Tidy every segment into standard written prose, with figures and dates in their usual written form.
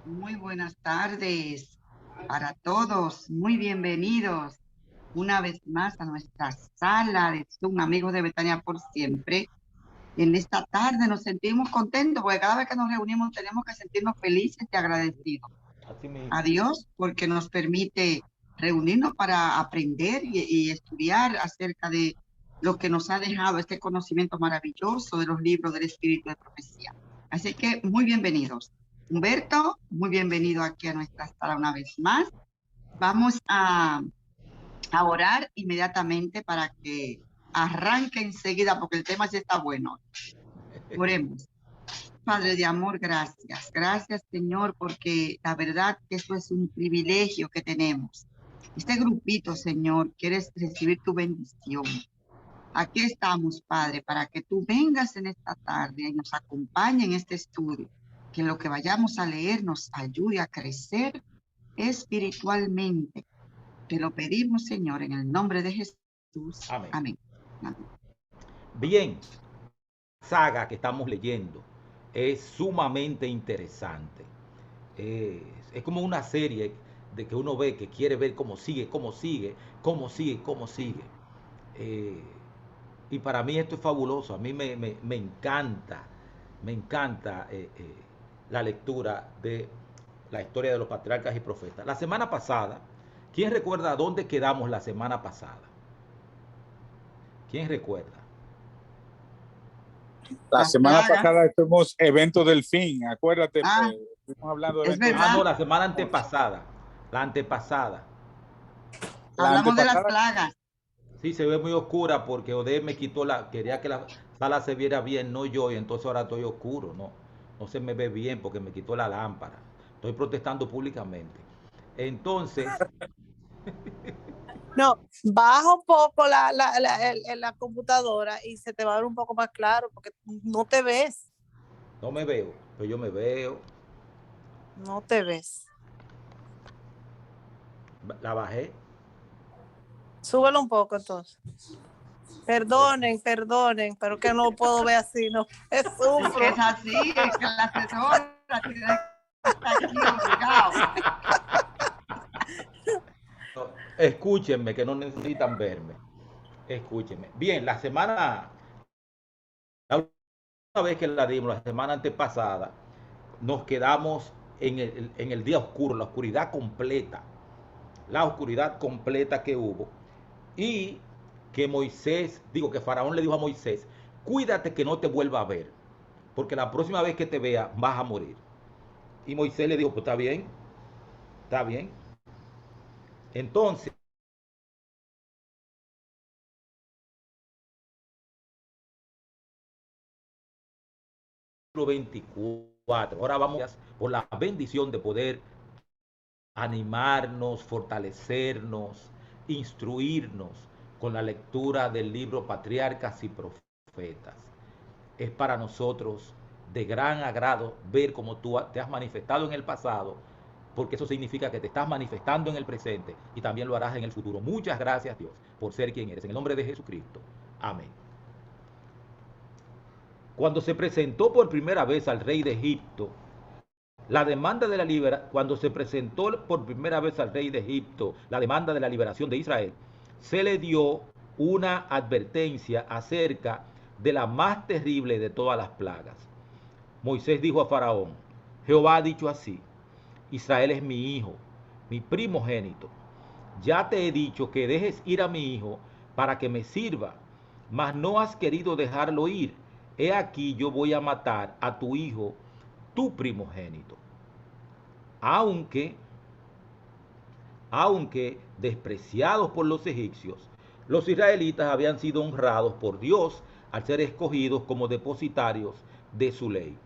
Muy buenas tardes para todos. Muy bienvenidos una vez más a nuestra sala de Zoom, amigos de Betania por siempre. En esta tarde nos sentimos contentos porque cada vez que nos reunimos tenemos que sentirnos felices y agradecidos Así mismo. a Dios porque nos permite reunirnos para aprender y estudiar acerca de lo que nos ha dejado este conocimiento maravilloso de los libros del Espíritu de Profecía. Así que muy bienvenidos. Humberto, muy bienvenido aquí a nuestra sala una vez más. Vamos a orar inmediatamente para que arranque enseguida porque el tema sí está bueno. Oremos. Padre de amor, gracias. Gracias, Señor, porque la verdad que eso es un privilegio que tenemos. Este grupito, Señor, quieres recibir tu bendición. Aquí estamos, Padre, para que tú vengas en esta tarde y nos acompañe en este estudio. Que lo que vayamos a leer nos ayude a crecer espiritualmente. Te lo pedimos, Señor, en el nombre de Jesús. Amén. Amén. Amén. Bien, la saga que estamos leyendo es sumamente interesante. Es como una serie de que uno ve que quiere ver cómo sigue, cómo sigue, cómo sigue, cómo sigue. Eh, y para mí esto es fabuloso. A mí me encanta la lectura de la historia de los patriarcas y profetas. La semana pasada, ¿quién recuerda dónde quedamos la semana pasada? ¿Quién recuerda? La Las semana plagas. pasada tuvimos evento del fin, acuérdate, Ah, estuvimos hablando de es evento del Ah, verdad. no, fin. la semana antepasada. La antepasada. La Hablamos de las antepasada, plagas. Sí, se ve muy oscura porque Ode me quitó quería que la sala se viera bien, no yo, y entonces ahora estoy oscuro, no. No se me ve bien porque me quitó la lámpara. Estoy protestando públicamente. Entonces, No, baja un poco la computadora y se te va a ver un poco más claro porque no te ves, no me veo, pero yo me veo. no te ves. La bajé. Súbelo un poco entonces. Perdonen, pero que no puedo ver así, no, Es que sufro. es así, es que la asesora tiene que estar aquí obligado. Escúchenme, que no necesitan verme. Escúchenme. Bien, la última vez que la dimos, la semana antepasada, nos quedamos en el día oscuro, la oscuridad completa que hubo. Y que que Faraón le dijo a Moisés, cuídate que no te vuelva a ver, porque la próxima vez que te vea vas a morir. Y Moisés le dijo, pues está bien, está bien. Entonces, 24. Ahora vamos por la bendición de poder animarnos, fortalecernos, instruirnos con la lectura del libro Patriarcas y Profetas. Es para nosotros de gran agrado ver cómo tú te has manifestado en el pasado, porque eso significa que te estás manifestando en el presente y también lo harás en el futuro. Muchas gracias, Dios, por ser quien eres. En el nombre de Jesucristo. Amén. Cuando se presentó por primera vez al rey de Egipto, cuando se presentó por primera vez al rey de Egipto la demanda de la liberación de Israel, se le dio una advertencia acerca de la más terrible de todas las plagas. Moisés dijo a Faraón, Jehová ha dicho así, Israel es mi hijo, mi primogénito. Ya te he dicho que dejes ir a mi hijo para que me sirva, mas no has querido dejarlo ir. He aquí yo voy a matar a tu hijo, tu primogénito. Aunque, aunque despreciados por los egipcios, los israelitas habían sido honrados por Dios al ser escogidos como depositarios de su ley.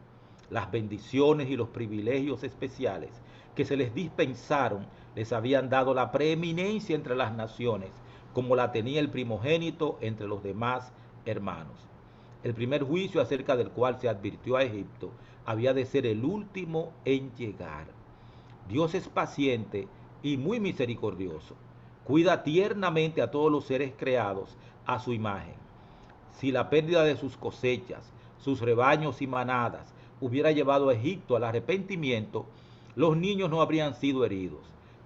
Las bendiciones y los privilegios especiales que se les dispensaron les habían dado la preeminencia entre las naciones, como la tenía el primogénito entre los demás hermanos. El primer juicio acerca del cual se advirtió a Egipto había de ser el último en llegar. Dios es paciente y muy misericordioso. Cuida tiernamente a todos los seres creados a su imagen. Si la pérdida de sus cosechas, sus rebaños y manadas hubiera llevado a Egipto al arrepentimiento, los niños no habrían sido heridos,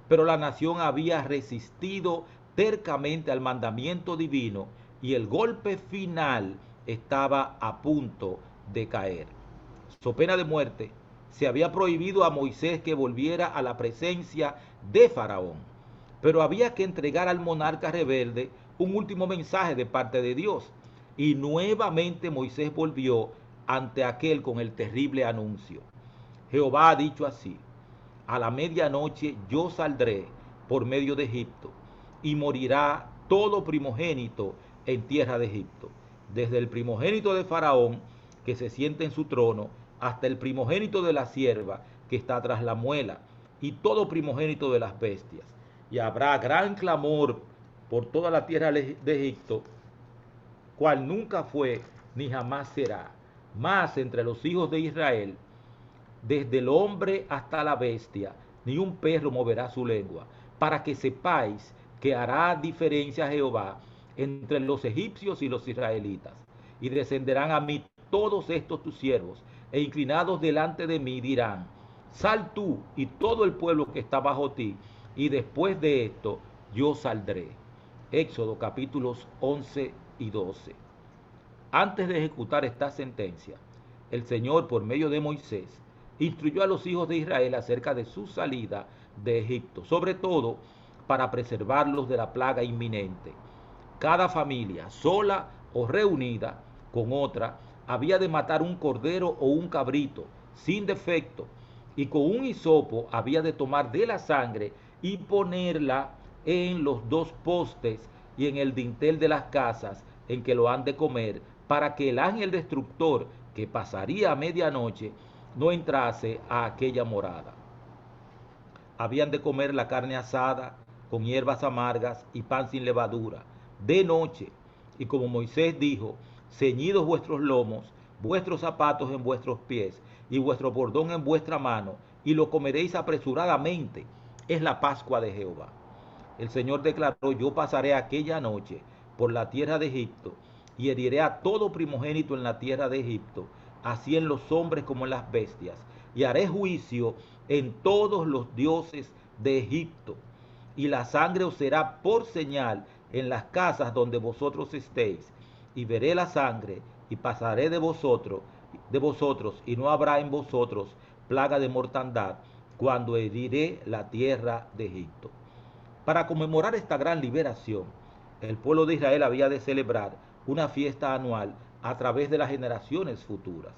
pero la nación había resistido tercamente al mandamiento divino y el golpe final estaba a punto de caer. So pena de muerte, se había prohibido a Moisés que volviera a la presencia de Faraón, pero había que entregar al monarca rebelde un último mensaje de parte de Dios, y nuevamente Moisés volvió ante aquel con el terrible anuncio. Jehová ha dicho así: a la medianoche yo saldré por medio de Egipto, y morirá todo primogénito en tierra de Egipto, desde el primogénito de Faraón, que se sienta en su trono, hasta el primogénito de la sierva, que está tras la muela, y todo primogénito de las bestias. Y habrá gran clamor por toda la tierra de Egipto, cual nunca fue ni jamás será, más entre los hijos de Israel, desde el hombre hasta la bestia, ni un perro moverá su lengua, para que sepáis que hará diferencia Jehová entre los egipcios y los israelitas. Y descenderán a mí todos estos tus siervos, e inclinados delante de mí dirán: sal tú y todo el pueblo que está bajo ti, y después de esto yo saldré. Éxodo capítulos 11 y 12. Antes de ejecutar esta sentencia, el Señor, por medio de Moisés, instruyó a los hijos de Israel acerca de su salida de Egipto, sobre todo para preservarlos de la plaga inminente. Cada familia, sola o reunida con otra, había de matar un cordero o un cabrito sin defecto, y con un hisopo había de tomar de la sangre y ponerla en los dos postes y en el dintel de las casas en que lo han de comer, para que el ángel destructor que pasaría a medianoche no entrase a aquella morada. Habían de comer la carne asada con hierbas amargas y pan sin levadura de noche, y como Moisés dijo: ceñidos vuestros lomos, vuestros zapatos en vuestros pies y vuestro bordón en vuestra mano, y lo comeréis apresuradamente. Es la Pascua de Jehová. El Señor declaró: yo pasaré aquella noche por la tierra de Egipto, y heriré a todo primogénito en la tierra de Egipto, así en los hombres como en las bestias, y haré juicio en todos los dioses de Egipto, y la sangre os será por señal en las casas donde vosotros estéis, y veré la sangre, y pasaré de vosotros, y no habrá en vosotros plaga de mortandad, cuando heriré la tierra de Egipto. Para conmemorar esta gran liberación, el pueblo de Israel había de celebrar una fiesta anual a través de las generaciones futuras.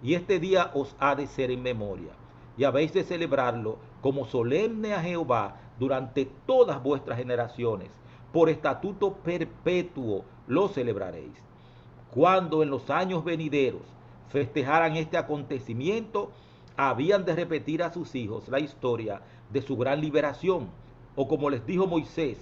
Y este día os ha de ser en memoria, y habéis de celebrarlo como solemne a Jehová durante todas vuestras generaciones. Por estatuto perpetuo lo celebraréis. Cuando en los años venideros festejaran este acontecimiento, habían de repetir a sus hijos la historia de su gran liberación, o como les dijo Moisés: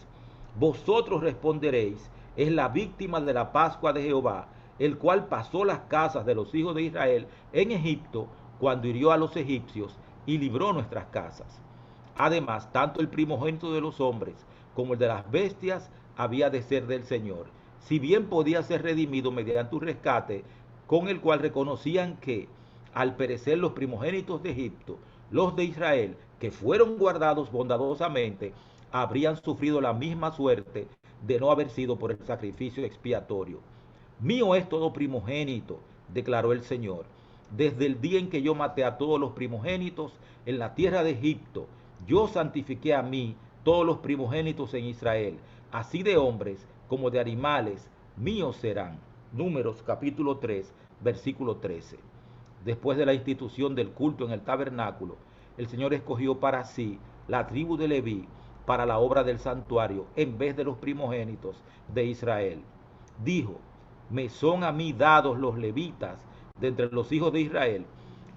vosotros responderéis: es la víctima de la Pascua de Jehová, el cual pasó las casas de los hijos de Israel en Egipto, cuando hirió a los egipcios y libró nuestras casas. Además, tanto el primogénito de los hombres como el de las bestias había de ser del Señor, si bien podía ser redimido mediante un rescate, con el cual reconocían que, al perecer los primogénitos de Egipto, los de Israel, que fueron guardados bondadosamente, habrían sufrido la misma suerte de no haber sido por el sacrificio expiatorio. Mío es todo primogénito, declaró el Señor, desde el día en que yo maté a todos los primogénitos en la tierra de Egipto. Yo santifiqué a mí todos los primogénitos en Israel, así de hombres como de animales, míos serán. Números capítulo 3, versículo 13. Después de la institución del culto en el tabernáculo, el Señor escogió para sí la tribu de Leví para la obra del santuario en vez de los primogénitos de Israel. Dijo: me son a mí dados los levitas de entre los hijos de Israel.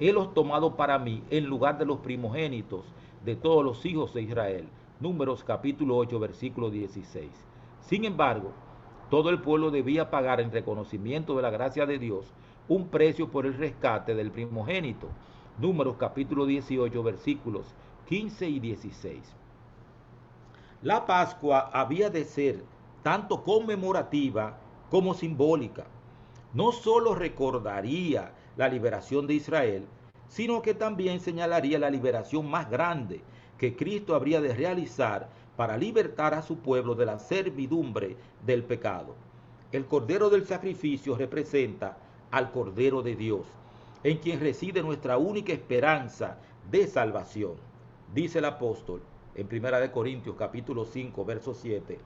He los tomado para mí en lugar de los primogénitos de todos los hijos de Israel. Números capítulo 8, versículo 16. Sin embargo, todo el pueblo debía pagar en reconocimiento de la gracia de Dios un precio por el rescate del primogénito. Números capítulo 18, versículos 15 y 16. La Pascua había de ser tanto conmemorativa como simbólica. No solo recordaría la liberación de Israel, sino que también señalaría la liberación más grande que Cristo habría de realizar para libertar a su pueblo de la servidumbre del pecado. El Cordero del Sacrificio representa al Cordero de Dios, en quien reside nuestra única esperanza de salvación. Dice el apóstol en 1 Corintios capítulo 5, verso 7,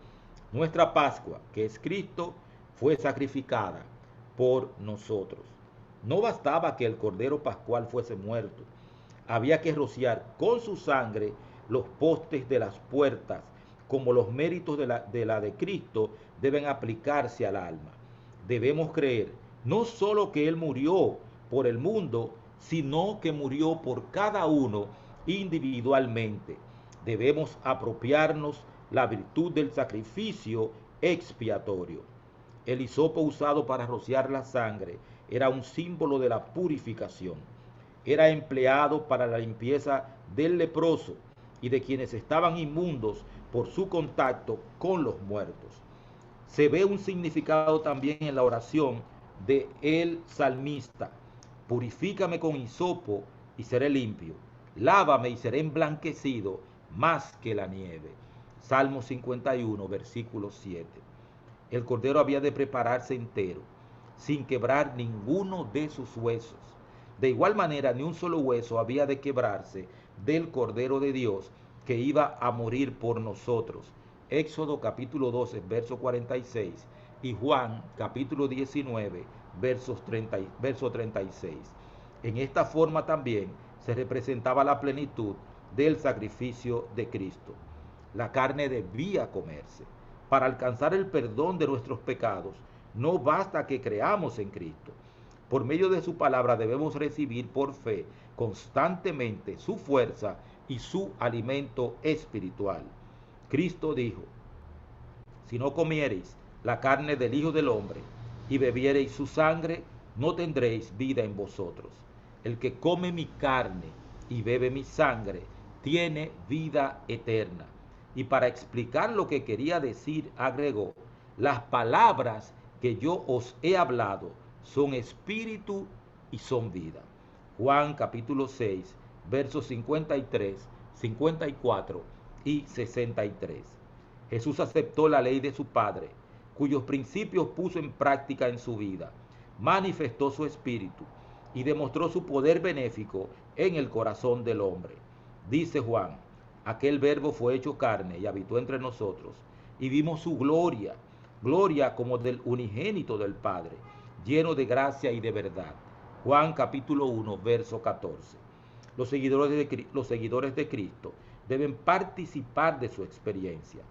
nuestra Pascua, que es Cristo, fue sacrificada por nosotros. No bastaba que el Cordero Pascual fuese muerto, había que rociar con su sangre los postes de las puertas, como los méritos de la de Cristo deben aplicarse al alma. Debemos creer no solo que Él murió por el mundo, sino que murió por cada uno individualmente. Debemos apropiarnos la virtud del sacrificio expiatorio. El hisopo usado para rociar la sangre era un símbolo de la purificación. Era empleado para la limpieza del leproso y de quienes estaban inmundos por su contacto con los muertos. Se ve un significado también en la oración de el salmista: purifícame con hisopo y seré limpio, lávame y seré emblanquecido más que la nieve. Salmo 51, versículo 7. El cordero había de prepararse entero, sin quebrar ninguno de sus huesos. De igual manera, ni un solo hueso había de quebrarse del Cordero de Dios que iba a morir por nosotros. Éxodo capítulo 12, verso 46 y Juan capítulo 19, verso 36. En esta forma también se representaba la plenitud del sacrificio de Cristo. La carne debía comerse. Para alcanzar el perdón de nuestros pecados, no basta que creamos en Cristo. Por medio de su palabra debemos recibir por fe constantemente su fuerza y su alimento espiritual. Cristo dijo: si no comiereis la carne del Hijo del Hombre y bebiereis su sangre, no tendréis vida en vosotros. El que come mi carne y bebe mi sangre tiene vida eterna. Y para explicar lo que quería decir, agregó: las palabras que yo os he hablado son espíritu y son vida. Juan capítulo 6, versos 53, 54 y 63. Jesús aceptó la ley de su Padre, cuyos principios puso en práctica en su vida, manifestó su espíritu y demostró su poder benéfico en el corazón del hombre. Dice Juan: aquel verbo fue hecho carne y habitó entre nosotros, y vimos su gloria, gloria como del unigénito del Padre, lleno de gracia y de verdad. Juan capítulo 1, verso 14. Los seguidores de Cristo deben participar de su experiencia.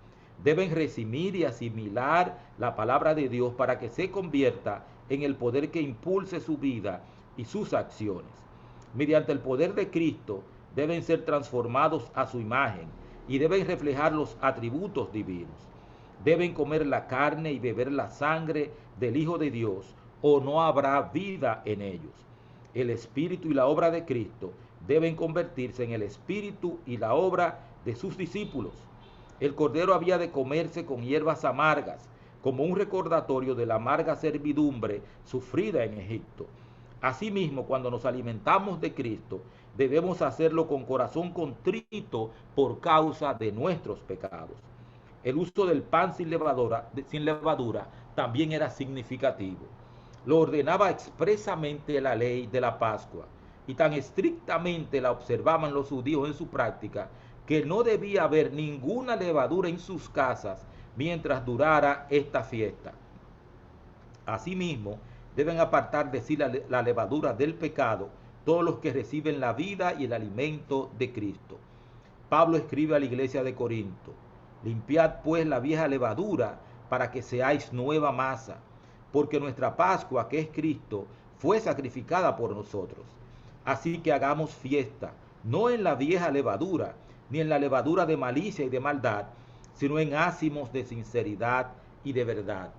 Deben recibir y asimilar la palabra de Dios para que se convierta en el poder que impulse su vida y sus acciones. Mediante el poder de Cristo deben ser transformados a su imagen y deben reflejar los atributos divinos. Deben comer la carne y beber la sangre del Hijo de Dios, o no habrá vida en ellos. El espíritu y la obra de Cristo deben convertirse en el espíritu y la obra de sus discípulos. El cordero había de comerse con hierbas amargas, como un recordatorio de la amarga servidumbre sufrida en Egipto. Asimismo, cuando nos alimentamos de Cristo, debemos hacerlo con corazón contrito por causa de nuestros pecados. El uso del pan sin levadura también era significativo. Lo ordenaba expresamente la ley de la Pascua, y tan estrictamente la observaban los judíos en su práctica, que no debía haber ninguna levadura en sus casas mientras durara esta fiesta. Asimismo, deben apartar de sí la levadura del pecado todos los que reciben la vida y el alimento de Cristo. Pablo escribe a la iglesia de Corinto: limpiad pues la vieja levadura para que seáis nueva masa, porque nuestra Pascua, que es Cristo, fue sacrificada por nosotros. Así que hagamos fiesta, no en la vieja levadura, ni en la levadura de malicia y de maldad, sino en ázimos de sinceridad y de verdad.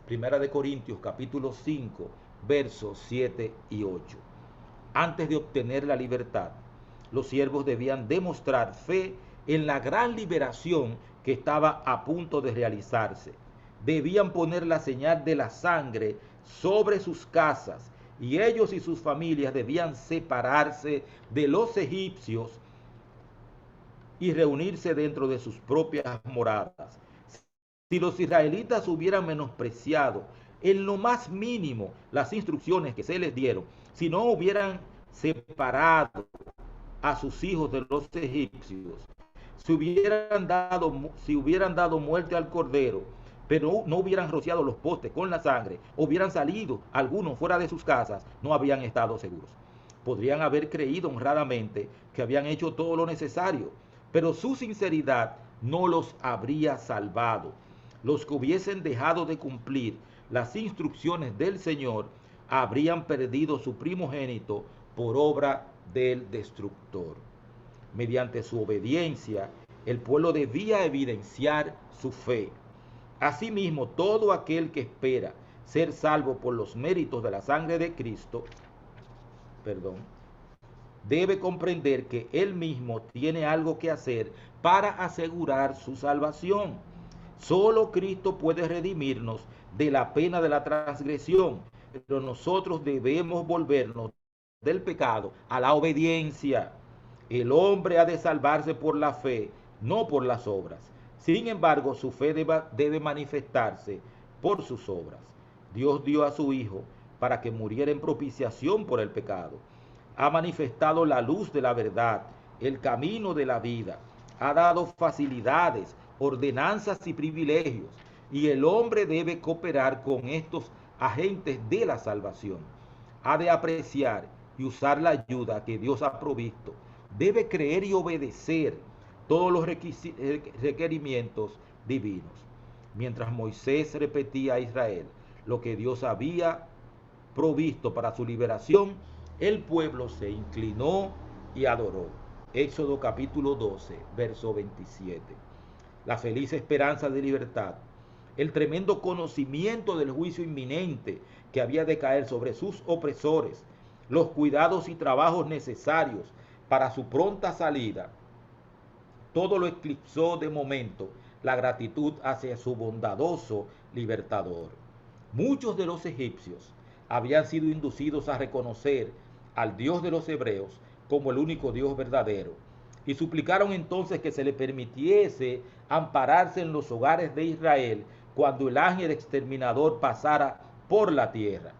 Primera de Corintios capítulo 5, versos 7 y 8. Antes de obtener la libertad, los siervos debían demostrar fe en la gran liberación que estaba a punto de realizarse. Debían poner la señal de la sangre sobre sus casas y ellos y sus familias debían separarse de los egipcios y reunirse dentro de sus propias moradas. Si los israelitas hubieran menospreciado en lo más mínimo las instrucciones que se les dieron, si no hubieran separado a sus hijos de los egipcios, si hubieran dado muerte al cordero, pero no hubieran rociado los postes con la sangre, hubieran salido algunos fuera de sus casas, no habrían estado seguros. Podrían haber creído honradamente que habían hecho todo lo necesario, pero su sinceridad no los habría salvado. Los que hubiesen dejado de cumplir las instrucciones del Señor habrían perdido su primogénito por obra del destructor. Mediante su obediencia, el pueblo debía evidenciar su fe. Asimismo, todo aquel que espera ser salvo por los méritos de la sangre de Cristo, debe comprender que él mismo tiene algo que hacer para asegurar su salvación. Solo Cristo puede redimirnos de la pena de la transgresión, pero nosotros debemos volvernos del pecado a la obediencia. El hombre ha de salvarse por la fe, no por las obras. Sin embargo, su fe debe manifestarse por sus obras. Dios dio a su Hijo para que muriera en propiciación por el pecado. Ha manifestado la luz de la verdad, el camino de la vida. Ha dado facilidades, ordenanzas y privilegios. Y el hombre debe cooperar con estos agentes de la salvación. Ha de apreciar y usar la ayuda que Dios ha provisto. Debe creer y obedecer todos los requerimientos divinos. Mientras Moisés repetía a Israel lo que Dios había provisto para su liberación, el pueblo se inclinó y adoró. Éxodo capítulo 12, verso 27. La feliz esperanza de libertad, el tremendo conocimiento del juicio inminente que había de caer sobre sus opresores, los cuidados y trabajos necesarios para su pronta salida, todo lo eclipsó de momento la gratitud hacia su bondadoso libertador. Muchos de los egipcios habían sido inducidos a reconocer al Dios de los hebreos como el único Dios verdadero, y suplicaron entonces que se le permitiese ampararse en los hogares de Israel cuando el ángel exterminador pasara por la tierra.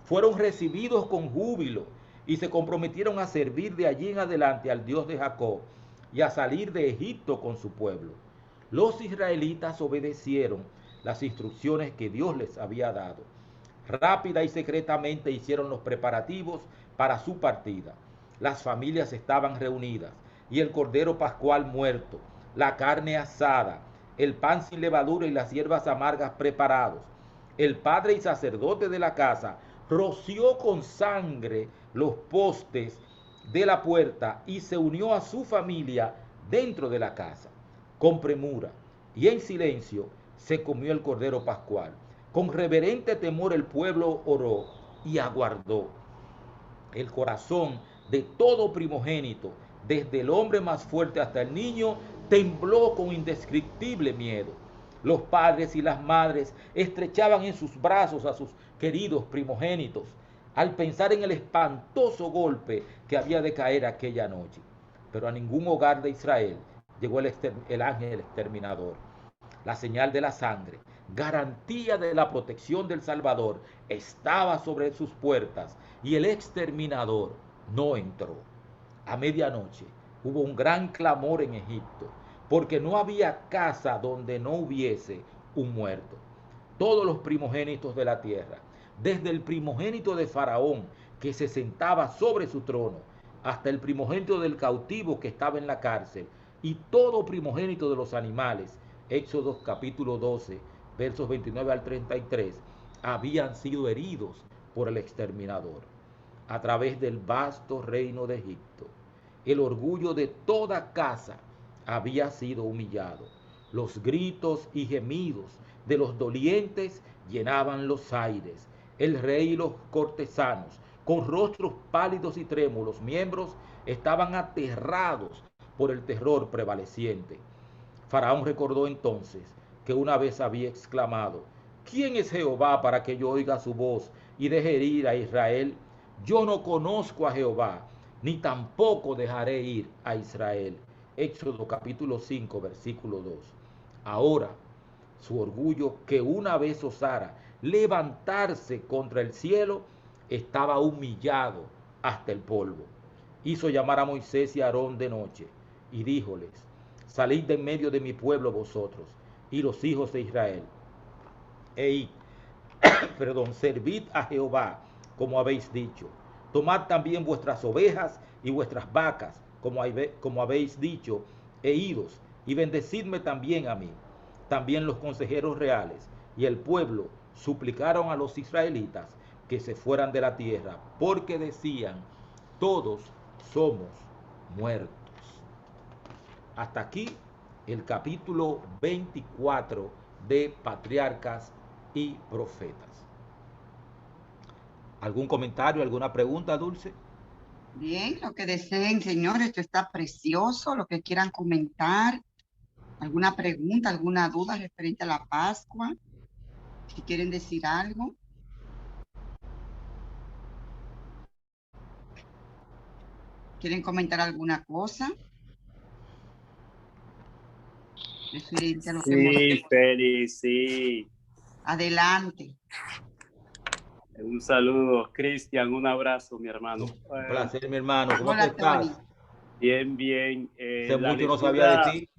Fueron recibidos con júbilo y se comprometieron a servir de allí en adelante al Dios de Jacob y a salir de Egipto con su pueblo. Los israelitas obedecieron las instrucciones que Dios les había dado. Rápida y secretamente hicieron los preparativos para su partida. Las familias estaban reunidas y el cordero pascual muerto, la carne asada, el pan sin levadura y las hierbas amargas preparados. El padre y sacerdote de la casa roció con sangre los postes de la puerta y se unió a su familia dentro de la casa. Con premura y en silencio se comió el cordero pascual. Con reverente temor el pueblo oró y aguardó. El corazón de todo primogénito, desde el hombre más fuerte hasta el niño, tembló con indescriptible miedo. Los padres y las madres estrechaban en sus brazos a sus queridos primogénitos al pensar en el espantoso golpe que había de caer aquella noche. Pero a ningún hogar de Israel llegó el ángel exterminador. La señal de la sangre, garantía de la protección del Salvador, estaba sobre sus puertas y el exterminador no entró. A medianoche hubo un gran clamor en Egipto, porque no había casa donde no hubiese un muerto. Todos los primogénitos de la tierra, desde el primogénito de Faraón, que se sentaba sobre su trono, hasta el primogénito del cautivo que estaba en la cárcel, y todo primogénito de los animales, Éxodo capítulo 12, versos 29 al 33, habían sido heridos por el exterminador. A través del vasto reino de Egipto, el orgullo de toda casa había sido humillado. Los gritos y gemidos de los dolientes llenaban los aires. El rey y los cortesanos, con rostros pálidos y trémulos, miembros, estaban aterrados por el terror prevaleciente. Faraón recordó entonces que una vez había exclamado: ¿quién es Jehová para que yo oiga su voz y deje ir a Israel? Yo no conozco a Jehová, ni tampoco dejaré ir a Israel. Éxodo capítulo 5, versículo 2. Ahora, su orgullo, que una vez osara levantarse contra el cielo, estaba humillado hasta el polvo. Hizo llamar a Moisés y a Aarón de noche y díjoles: salid de en medio de mi pueblo vosotros y los hijos de Israel, servid a Jehová como habéis dicho. Tomad también vuestras ovejas y vuestras vacas como habéis dicho, e idos y bendecidme también a mí. También los consejeros reales y el pueblo suplicaron a los israelitas que se fueran de la tierra, porque decían: todos somos muertos. Hasta aquí el capítulo 24 de Patriarcas y Profetas. ¿Algún comentario, alguna pregunta, Dulce? Bien, lo que deseen, señores, esto está precioso, lo que quieran comentar, alguna pregunta, alguna duda referente a la Pascua, si quieren decir algo. ¿Quieren comentar alguna cosa referente a lo que hemos Sí, visto? Félix, sí. Adelante. Un saludo, Cristian, un abrazo, mi hermano. Un placer, mi hermano. ¿Cómo tú Hola, Tony. estás? Bien, bien. Hace La mucho no sabía de lectura ti.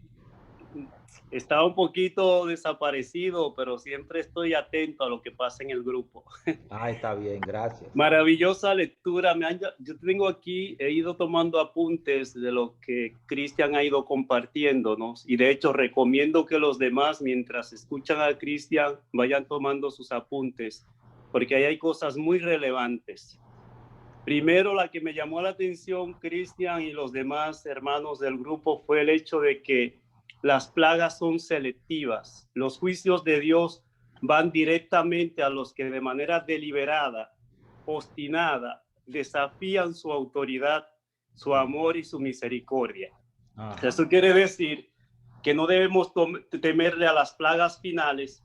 estaba un poquito desaparecido, pero siempre estoy atento a lo que pasa en el grupo. Ah, está bien, gracias. Maravillosa lectura. Yo tengo aquí, he ido tomando apuntes de lo que Cristian ha ido compartiéndonos, y de hecho recomiendo que los demás, mientras escuchan a Cristian, vayan tomando sus apuntes, porque ahí hay cosas muy relevantes. Primero, la que me llamó la atención, Cristian y los demás hermanos del grupo, fue el hecho de que las plagas son selectivas. Los juicios de Dios van directamente a los que de manera deliberada, obstinada, desafían su autoridad, su amor y su misericordia. Ajá. Eso quiere decir que no debemos temerle a las plagas finales,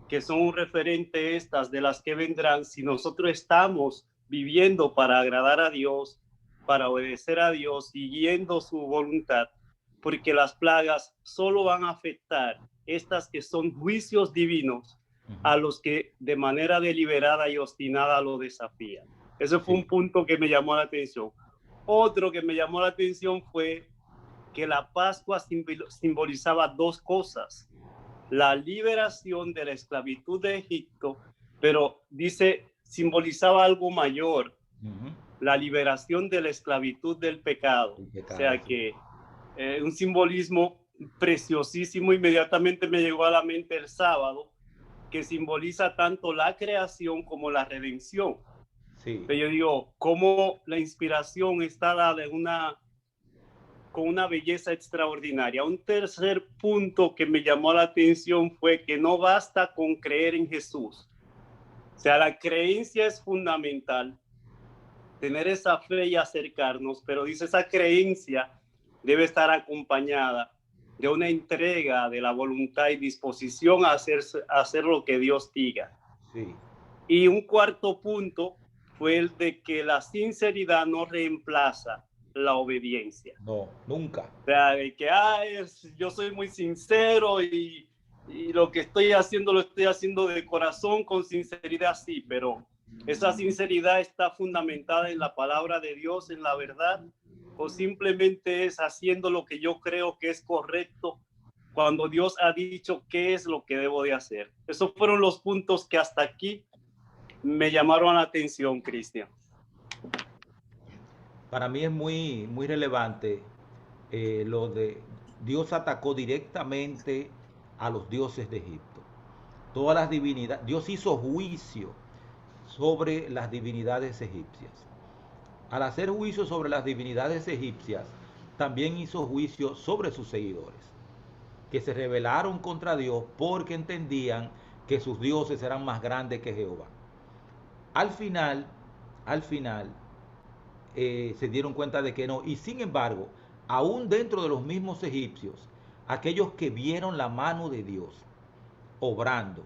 que son un referente estas de las que vendrán, si nosotros estamos viviendo para agradar a Dios, para obedecer a Dios, siguiendo su voluntad, porque las plagas solo van a afectar estas que son juicios divinos a los que de manera deliberada y obstinada lo desafían. Ese fue un punto que me llamó la atención. Otro que me llamó la atención fue que la Pascua simbolizaba dos cosas: la liberación de la esclavitud de Egipto, pero dice, simbolizaba algo mayor, la liberación de la esclavitud del pecado. O sea que un simbolismo preciosísimo. Inmediatamente me llegó a la mente el sábado, que simboliza tanto la creación como la redención. Sí. Pero yo digo, cómo la inspiración está dada con una belleza extraordinaria. Un tercer punto que me llamó la atención fue que no basta con creer en Jesús. O sea, la creencia es fundamental, tener esa fe y acercarnos, pero dice, esa creencia debe estar acompañada de una entrega de la voluntad y disposición a hacer lo que Dios diga. Sí. Y un cuarto punto fue el de que la sinceridad no reemplaza la obediencia. No, nunca. O sea, de que yo soy muy sincero y lo que estoy haciendo lo estoy haciendo de corazón, con sinceridad, sí, pero esa sinceridad está fundamentada en la palabra de Dios, en la verdad, o simplemente es haciendo lo que yo creo que es correcto cuando Dios ha dicho qué es lo que debo de hacer. Esos fueron los puntos que hasta aquí me llamaron la atención, Cristian. Para mí es muy, muy relevante lo de Dios atacó directamente a los dioses de Egipto. Todas las divinidades, Dios hizo juicio sobre las divinidades egipcias. Al hacer juicio sobre las divinidades egipcias, también hizo juicio sobre sus seguidores, que se rebelaron contra Dios porque entendían que sus dioses eran más grandes que Jehová. Al final, se dieron cuenta de que no. Y sin embargo, aún dentro de los mismos egipcios, aquellos que vieron la mano de Dios obrando,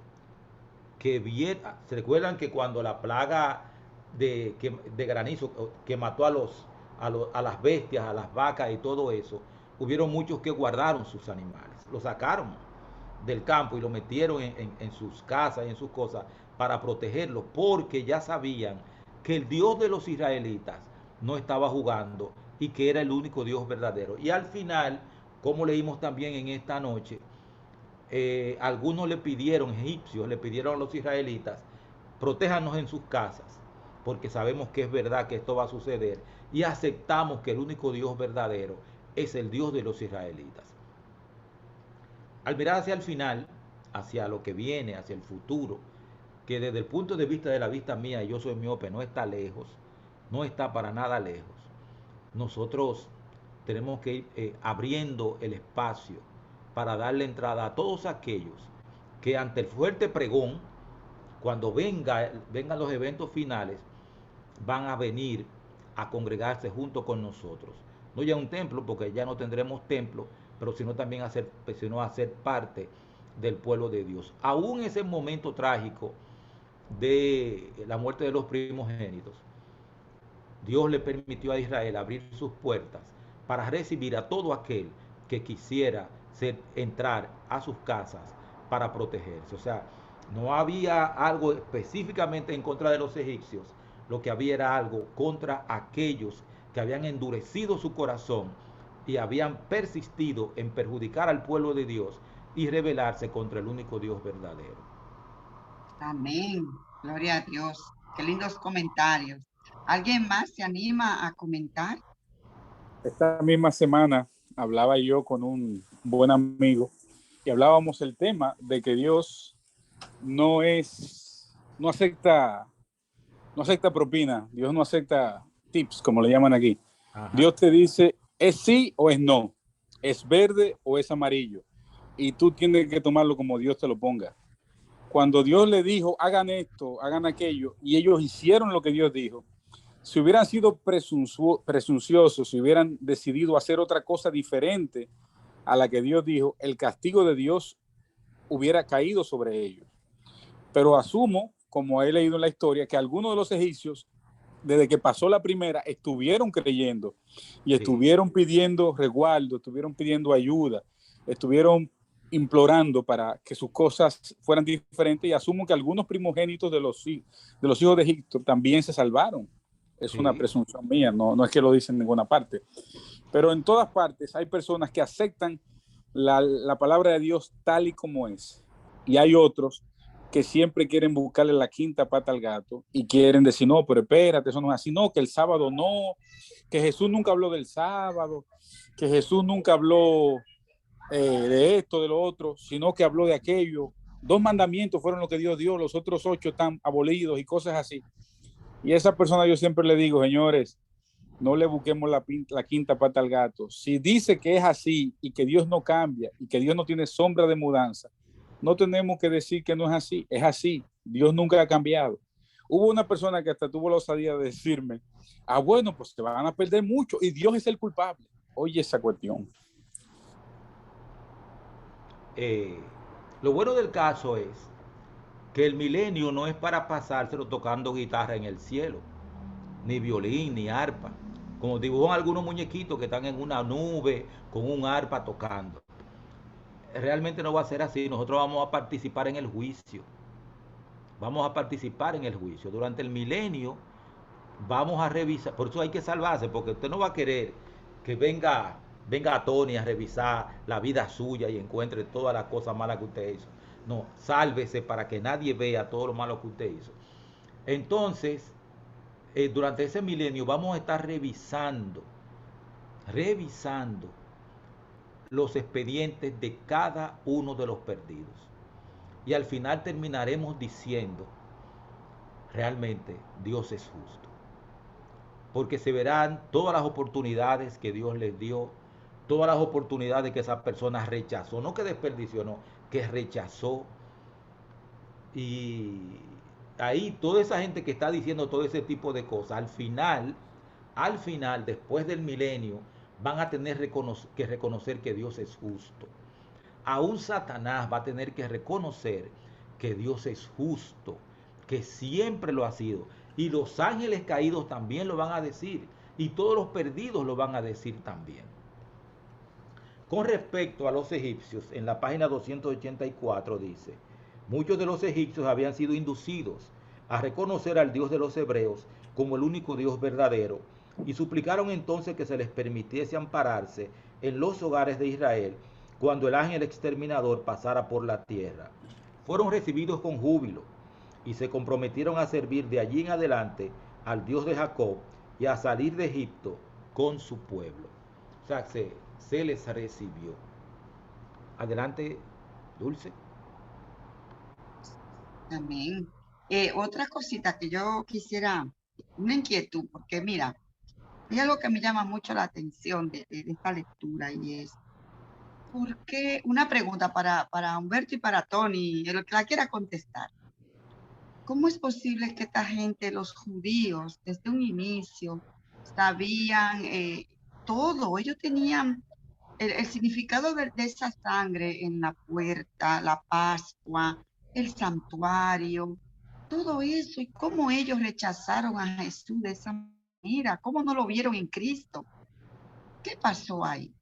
que viera, se recuerdan que cuando la plaga de granizo que mató a las bestias, a las vacas y todo eso, hubieron muchos que guardaron sus animales, los sacaron del campo y lo metieron en sus casas y en sus cosas para protegerlos, porque ya sabían que el Dios de los israelitas no estaba jugando y que era el único Dios verdadero. Y al final, como leímos también en esta noche, algunos le pidieron, egipcios, le pidieron a los israelitas, protéjanos en sus casas, porque sabemos que es verdad que esto va a suceder y aceptamos que el único Dios verdadero es el Dios de los israelitas. Al mirar hacia el final, hacia lo que viene, hacia el futuro, que desde el punto de vista de la vista mía, yo soy miope, no está lejos, no está para nada lejos. Nosotros tenemos que ir abriendo el espacio para darle entrada a todos aquellos que ante el fuerte pregón, cuando vengan los eventos finales, van a venir a congregarse junto con nosotros. No ya un templo, porque ya no tendremos templo, pero sino también hacer parte del pueblo de Dios. Aún ese momento trágico de la muerte de los primogénitos, Dios le permitió a Israel abrir sus puertas para recibir a todo aquel que quisiera entrar a sus casas para protegerse. O sea, no había algo específicamente en contra de los egipcios, lo que había era algo contra aquellos que habían endurecido su corazón y habían persistido en perjudicar al pueblo de Dios y rebelarse contra el único Dios verdadero. Amén. Gloria a Dios. Qué lindos comentarios. ¿Alguien más se anima a comentar? Esta misma semana hablaba yo con un buen amigo y hablábamos el tema de que Dios no acepta propina, Dios no acepta tips, como le llaman aquí. Ajá. Dios te dice, es sí o es no, es verde o es amarillo, y tú tienes que tomarlo como Dios te lo ponga. Cuando Dios le dijo, hagan esto, hagan aquello, y ellos hicieron lo que Dios dijo, si hubieran sido presunciosos, si hubieran decidido hacer otra cosa diferente a la que Dios dijo, el castigo de Dios hubiera caído sobre ellos. Pero asumo, como he leído en la historia, que algunos de los egipcios, desde que pasó la primera, estuvieron creyendo y estuvieron pidiendo resguardo, estuvieron pidiendo ayuda, estuvieron implorando para que sus cosas fueran diferentes, y asumo que algunos primogénitos de los hijos de Egipto también se salvaron. Es una presunción mía, no es que lo dicen en ninguna parte. Pero en todas partes hay personas que aceptan la palabra de Dios tal y como es. Y hay otros que siempre quieren buscarle la quinta pata al gato y quieren decir, no, pero espérate, eso no es así. No, que el sábado no, que Jesús nunca habló del sábado, que Jesús nunca habló de esto, de lo otro, sino que habló de aquello. 2 mandamientos fueron los que Dios dio, los otros 8 están abolidos y cosas así. Y a esa persona yo siempre le digo, señores, no le busquemos la quinta pata al gato. Si dice que es así y que Dios no cambia y que Dios no tiene sombra de mudanza, no tenemos que decir que no es así. Es así. Dios nunca ha cambiado. Hubo una persona que hasta tuvo la osadía de decirme, bueno, pues se van a perder mucho y Dios es el culpable. Oye esa cuestión. Lo bueno del caso es que el milenio no es para pasárselo tocando guitarra en el cielo, ni violín, ni arpa, como dibujan algunos muñequitos que están en una nube con un arpa tocando. Realmente no va a ser así. Nosotros vamos a participar en el juicio. Vamos a participar en el juicio. Durante el milenio vamos a revisar. Por eso hay que salvarse, porque usted no va a querer que venga a Tony a revisar la vida suya y encuentre todas las cosas malas que usted hizo. No, sálvese para que nadie vea todo lo malo que usted hizo. Entonces, durante ese milenio vamos a estar revisando los expedientes de cada uno de los perdidos. Y al final terminaremos diciendo, realmente Dios es justo. Porque se verán todas las oportunidades que Dios les dio, todas las oportunidades que esa persona rechazó, no que desperdició, no, que rechazó. Y ahí toda esa gente que está diciendo todo ese tipo de cosas, al final, después del milenio, van a tener que reconocer que Dios es justo. Aún Satanás va a tener que reconocer que Dios es justo, que siempre lo ha sido. Y los ángeles caídos también lo van a decir. Y todos los perdidos lo van a decir también. Con respecto a los egipcios, en la página 284 dice, muchos de los egipcios habían sido inducidos a reconocer al Dios de los hebreos como el único Dios verdadero, y suplicaron entonces que se les permitiese ampararse en los hogares de Israel cuando el ángel exterminador pasara por la tierra. Fueron recibidos con júbilo y se comprometieron a servir de allí en adelante al Dios de Jacob y a salir de Egipto con su pueblo. O sea, se les recibió. Adelante, Dulce. Amén. Otra cosita que yo quisiera, una inquietud, porque mira, hay algo que me llama mucho la atención de esta lectura y es, ¿por qué? Una pregunta para Humberto y para Tony, el que la quiera contestar. ¿Cómo es posible que esta gente, los judíos, desde un inicio, sabían todo? Ellos tenían el significado de esa sangre en la puerta, la Pascua, el santuario, todo eso, y cómo ellos rechazaron a Jesús de esa manera, cómo no lo vieron en Cristo. ¿Qué pasó ahí?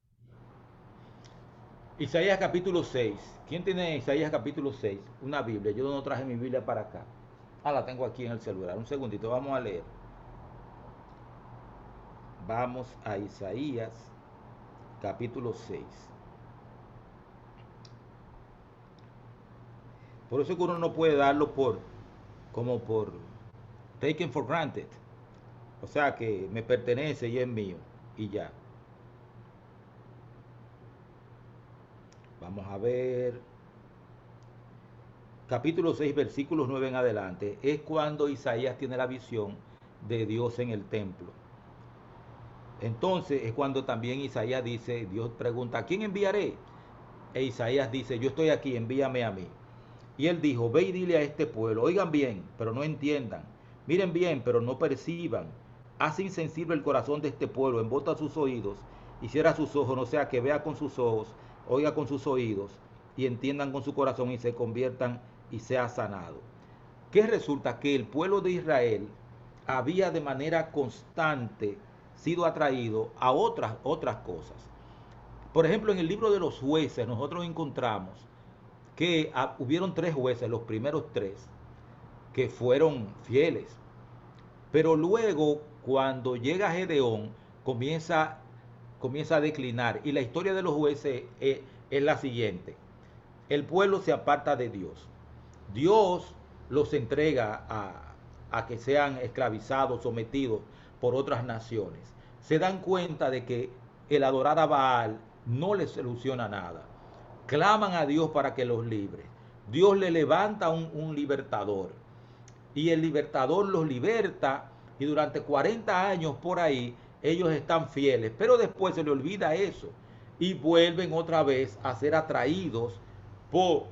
Isaías capítulo 6. ¿Quién tiene Isaías capítulo 6? Una Biblia. Yo no traje mi Biblia para acá. La tengo aquí en el celular. Un segundito, vamos a leer. Vamos a Isaías capítulo 6. Por eso que uno no puede darlo como por taken for granted. O sea que me pertenece y es mío. Y ya. Vamos a ver. Capítulo 6, versículos 9 en adelante. Es cuando Isaías tiene la visión de Dios en el templo. Entonces es cuando también Isaías dice, Dios pregunta, ¿a quién enviaré? E Isaías dice, yo estoy aquí, envíame a mí. Y él dijo, ve y dile a este pueblo, oigan bien, pero no entiendan, miren bien, pero no perciban. Hace insensible el corazón de este pueblo, embota sus oídos y cierra sus ojos, no sea que vea con sus ojos, oiga con sus oídos y entiendan con su corazón y se conviertan y sea sanado. ¿Qué resulta? Que el pueblo de Israel había de manera constante sido atraído a otras cosas. Por ejemplo, en el libro de los jueces nosotros encontramos que hubieron 3 jueces, los primeros 3, que fueron fieles. Pero luego, cuando llega Gedeón, comienza a declinar. Y la historia de los jueces es la siguiente. El pueblo se aparta de Dios. Dios los entrega a que sean esclavizados, sometidos por otras naciones. Se dan cuenta de que el adorar a Baal no les soluciona nada. Claman a Dios para que los libre. Dios le levanta un libertador. Y el libertador los liberta. Y durante 40 años por ahí, ellos están fieles. Pero después se le olvida eso. Y vuelven otra vez a ser atraídos por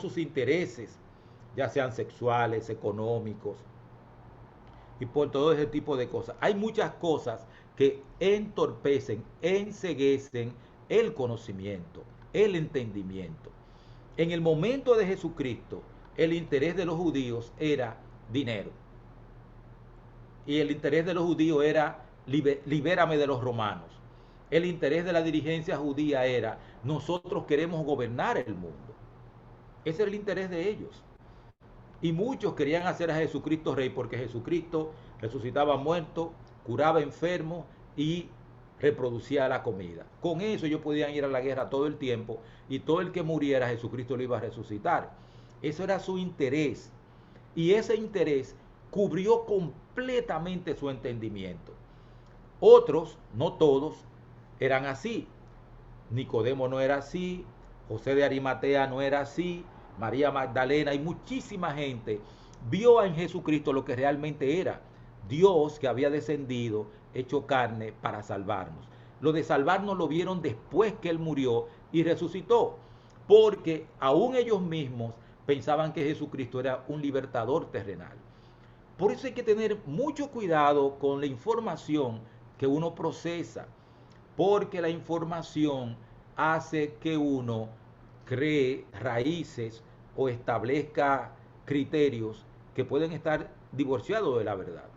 sus intereses, ya sean sexuales, económicos, y por todo ese tipo de cosas. Hay muchas cosas que entorpecen, enceguecen el conocimiento, el entendimiento. En el momento de Jesucristo, el interés de los judíos era dinero. Y el interés de los judíos era libérame de los romanos. El interés de la dirigencia judía era nosotros queremos gobernar el mundo. Ese era el interés de ellos. Y muchos querían hacer a Jesucristo rey porque Jesucristo resucitaba muertos, curaba enfermos y reproducía la comida. Con eso ellos podían ir a la guerra todo el tiempo y todo el que muriera Jesucristo lo iba a resucitar. Eso era su interés. Y ese interés cubrió completamente su entendimiento. Otros, no todos, eran así. Nicodemo no era así, José de Arimatea no era así, María Magdalena y muchísima gente vio en Jesucristo lo que realmente era. Dios que había descendido, hecho carne para salvarnos. Lo de salvarnos lo vieron después que Él murió y resucitó, porque aún ellos mismos pensaban que Jesucristo era un libertador terrenal. Por eso hay que tener mucho cuidado con la información que uno procesa, porque la información hace que uno cree raíces o establezca criterios que pueden estar divorciados de la verdad.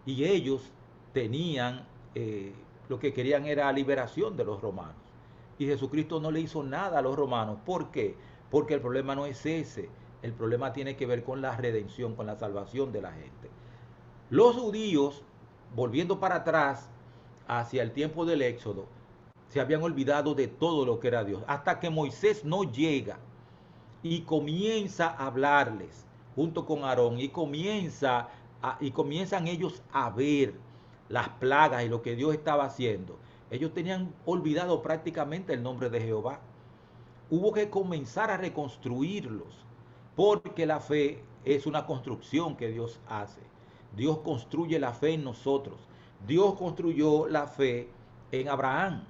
Y ellos tenían, lo que querían era liberación de los romanos. Y Jesucristo no le hizo nada a los romanos. ¿Por qué? Porque el problema no es ese. El problema tiene que ver con la redención, con la salvación de la gente. Los judíos, volviendo para atrás, hacia el tiempo del Éxodo, se habían olvidado de todo lo que era Dios. Hasta que Moisés no llega y comienza a hablarles junto con Aarón y comienzan ellos a ver las plagas y lo que Dios estaba haciendo. Ellos tenían olvidado prácticamente el nombre de Jehová. Hubo que comenzar a reconstruirlos, porque la fe es una construcción que Dios hace. Dios construye la fe en nosotros. Dios construyó la fe en Abraham.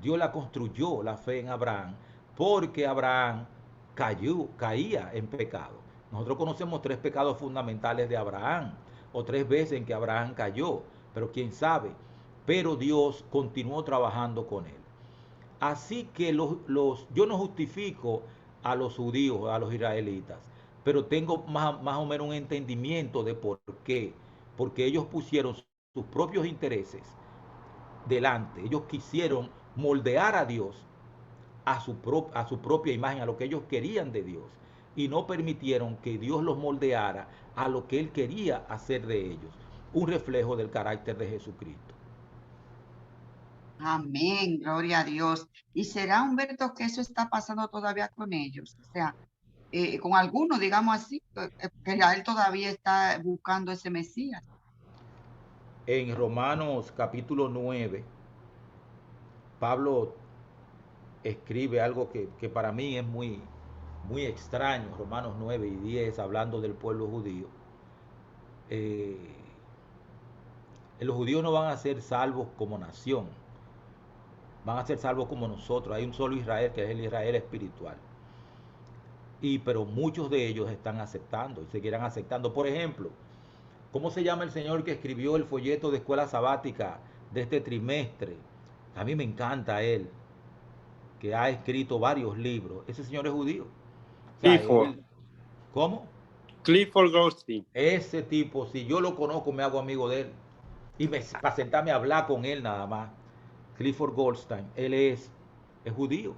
Dios la construyó, la fe en Abraham, porque Abraham caía en pecado. Nosotros conocemos 3 pecados fundamentales de Abraham, o 3 veces en que Abraham cayó, pero quién sabe. Pero Dios continuó trabajando con él. Así que yo no justifico a los judíos, a los israelitas, pero tengo más o menos un entendimiento de por qué. Porque ellos pusieron sus propios intereses delante. Ellos quisieron moldear a Dios a su propia imagen, a lo que ellos querían de Dios. Y no permitieron que Dios los moldeara a lo que Él quería hacer de ellos. Un reflejo del carácter de Jesucristo. Amén, gloria a Dios. ¿Y será, Humberto, que eso está pasando todavía con ellos? O sea, con algunos, digamos así, que él todavía está buscando ese Mesías. En Romanos capítulo 9, Pablo escribe algo que para mí es muy extraño. Romanos 9 y 10, hablando del pueblo judío. Los judíos no van a ser salvos como nación, van a ser salvos como nosotros. Hay un solo Israel, que es el Israel espiritual. Pero muchos de ellos están aceptando y seguirán aceptando. Por ejemplo, ¿cómo se llama el señor que escribió el folleto de escuela sabática de este trimestre? A mí me encanta él, que ha escrito varios libros. Ese señor es judío. O sea, ¿cómo? Clifford Goldstein. Ese tipo, si yo lo conozco, me hago amigo de él. Y para sentarme a hablar con él nada más. Clifford Goldstein, él es judío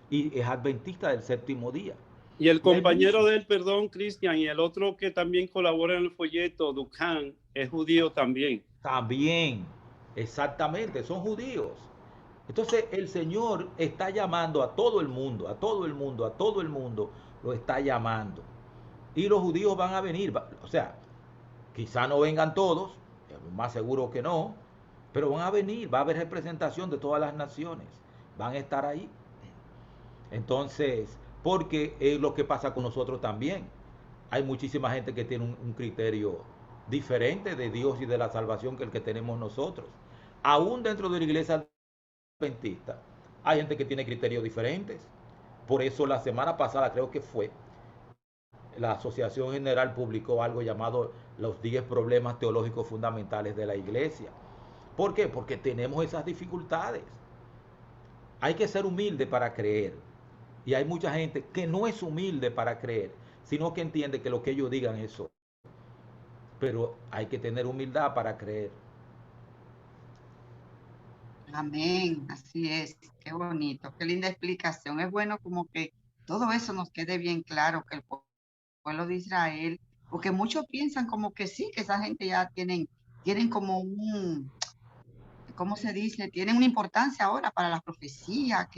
y es adventista del séptimo día. Y el compañero de él, perdón, Cristian, y el otro que también colabora en el folleto, Dukan, es judío también. También, exactamente, son judíos. Entonces el Señor está llamando a todo el mundo, a todo el mundo, a todo el mundo, lo está llamando. Y los judíos van a venir, o sea, quizá no vengan todos, más seguro que no, pero van a venir, va a haber representación de todas las naciones, van a estar ahí. Entonces, porque es lo que pasa con nosotros también. Hay muchísima gente que tiene un criterio diferente de Dios y de la salvación que el que tenemos nosotros. Aún dentro de la iglesia adventista hay gente que tiene criterios diferentes. Por eso la semana pasada, creo que fue, la Asociación General publicó algo llamado los 10 problemas teológicos fundamentales de la iglesia. ¿Por qué? Porque tenemos esas dificultades. Hay que ser humilde para creer. Y hay mucha gente que no es humilde para creer, sino que entiende que lo que ellos digan es eso. Pero hay que tener humildad para creer. Amén, así es. Qué bonito, qué linda explicación. Es bueno como que todo eso nos quede bien claro, que el pueblo de Israel, porque muchos piensan como que sí, que esa gente ya tienen como ¿cómo se dice? Tienen una importancia ahora para la profecía,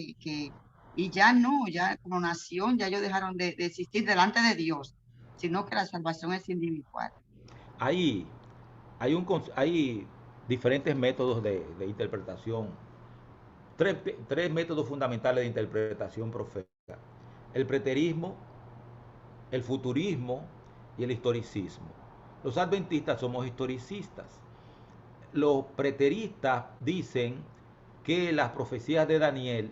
y ya no, ya como nación, ya ellos dejaron de existir delante de Dios, sino que la salvación es individual. Hay diferentes métodos de interpretación, tres métodos fundamentales de interpretación profética: el preterismo, el futurismo y el historicismo. Los adventistas somos historicistas. Los preteristas dicen que las profecías de Daniel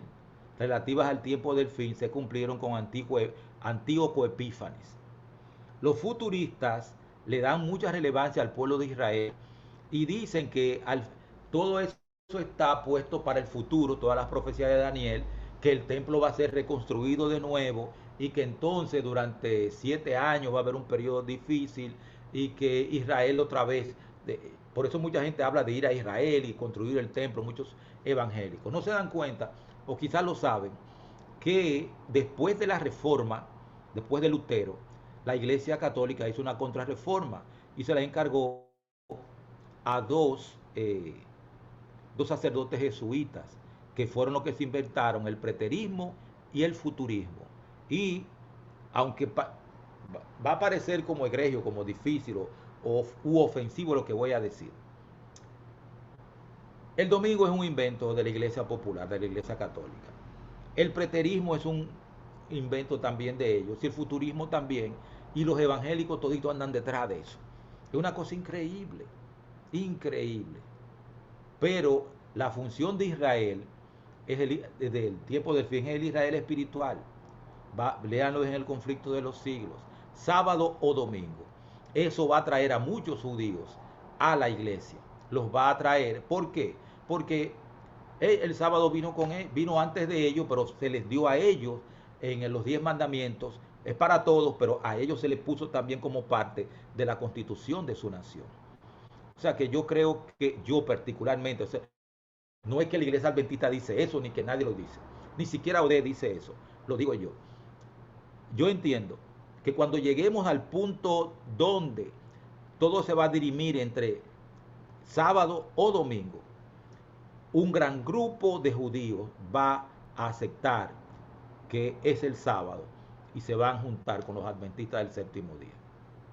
relativas al tiempo del fin se cumplieron con Antíoco Epífanes. Los futuristas le dan mucha relevancia al pueblo de Israel y dicen que todo eso está puesto para el futuro, todas las profecías de Daniel, que el templo va a ser reconstruido de nuevo y que entonces durante 7 años va a haber un periodo difícil y que Israel otra vez, por eso mucha gente habla de ir a Israel y construir el templo, muchos evangélicos. No se dan cuenta, o quizás lo saben, que después de la reforma, después de Lutero, la Iglesia Católica hizo una contrarreforma y se la encargó a dos sacerdotes jesuitas, que fueron los que se inventaron el preterismo y el futurismo. Y aunque va a parecer como egregio, como difícil u ofensivo lo que voy a decir, el domingo es un invento de la Iglesia Popular, de la Iglesia Católica. El preterismo es un invento también de ellos, y el futurismo también, y los evangélicos toditos andan detrás de eso. Es una cosa increíble, increíble. Pero la función de Israel es desde el tiempo del fin, es el Israel espiritual. Léanlo en el conflicto de los siglos, sábado o domingo. Eso va a traer a muchos judíos a la iglesia. Los va a traer. ¿Por qué? Porque el sábado vino antes de ellos, pero se les dio a ellos en los 10 mandamientos. Es para todos, pero a ellos se les puso también como parte de la constitución de su nación. O sea que yo creo que yo particularmente, o sea, no es que la iglesia adventista dice eso, ni que nadie lo dice. Ni siquiera Odé dice eso, lo digo yo. Yo entiendo que cuando lleguemos al punto donde todo se va a dirimir entre sábado o domingo, un gran grupo de judíos va a aceptar que es el sábado y se van a juntar con los adventistas del séptimo día.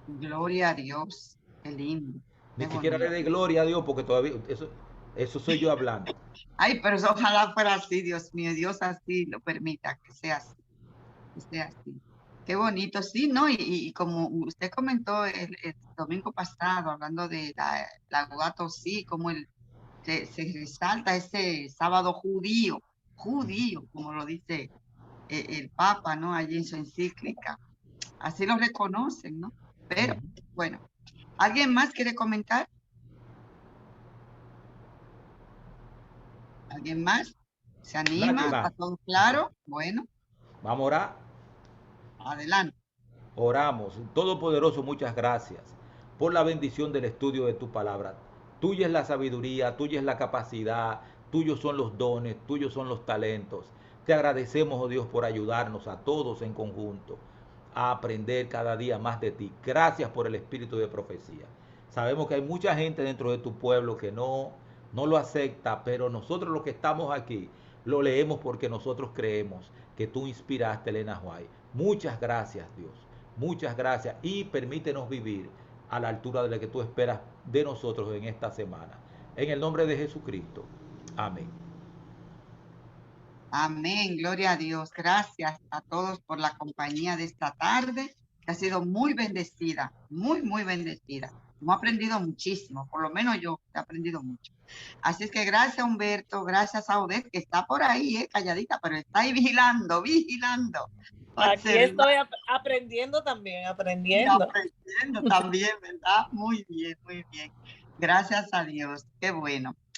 Gloria a Dios, qué lindo. Ni siquiera le dé gloria a Dios porque todavía eso soy yo hablando. Ay, pero eso ojalá fuera así, Dios mío, Dios así lo permita, que sea así, que sea así. Qué bonito, sí, ¿no? Y como usted comentó el domingo pasado, hablando de la Laudato Si, como se resalta ese sábado judío, como lo dice el Papa, ¿no? Allí en su encíclica. Así lo reconocen, ¿no? Pero, bueno, ¿alguien más quiere comentar? ¿Alguien más? ¿Se anima? ¿Está todo claro? Bueno. Vamos a orar. Adelante. Oramos. Todopoderoso, muchas gracias por la bendición del estudio de tu palabra. Tuya es la sabiduría, tuya es la capacidad, tuyos son los dones, tuyos son los talentos. Te agradecemos, oh Dios, por ayudarnos a todos en conjunto a aprender cada día más de ti. Gracias por el espíritu de profecía. Sabemos que hay mucha gente dentro de tu pueblo que no lo acepta, pero nosotros los que estamos aquí lo leemos porque nosotros creemos que tú inspiraste a Elena White. Muchas gracias, Dios. Muchas gracias y permítenos vivir a la altura de la que tú esperas de nosotros en esta semana. En el nombre de Jesucristo. Amén. Amén, gloria a Dios. Gracias a todos por la compañía de esta tarde, que ha sido muy bendecida, muy, muy bendecida. Hemos aprendido muchísimo, por lo menos yo he aprendido mucho. Así es que gracias, Humberto, gracias a Odette, que está por ahí, calladita, pero está ahí vigilando. Aquí estoy aprendiendo también, aprendiendo también, ¿verdad? Muy bien, muy bien. Gracias a Dios, qué bueno.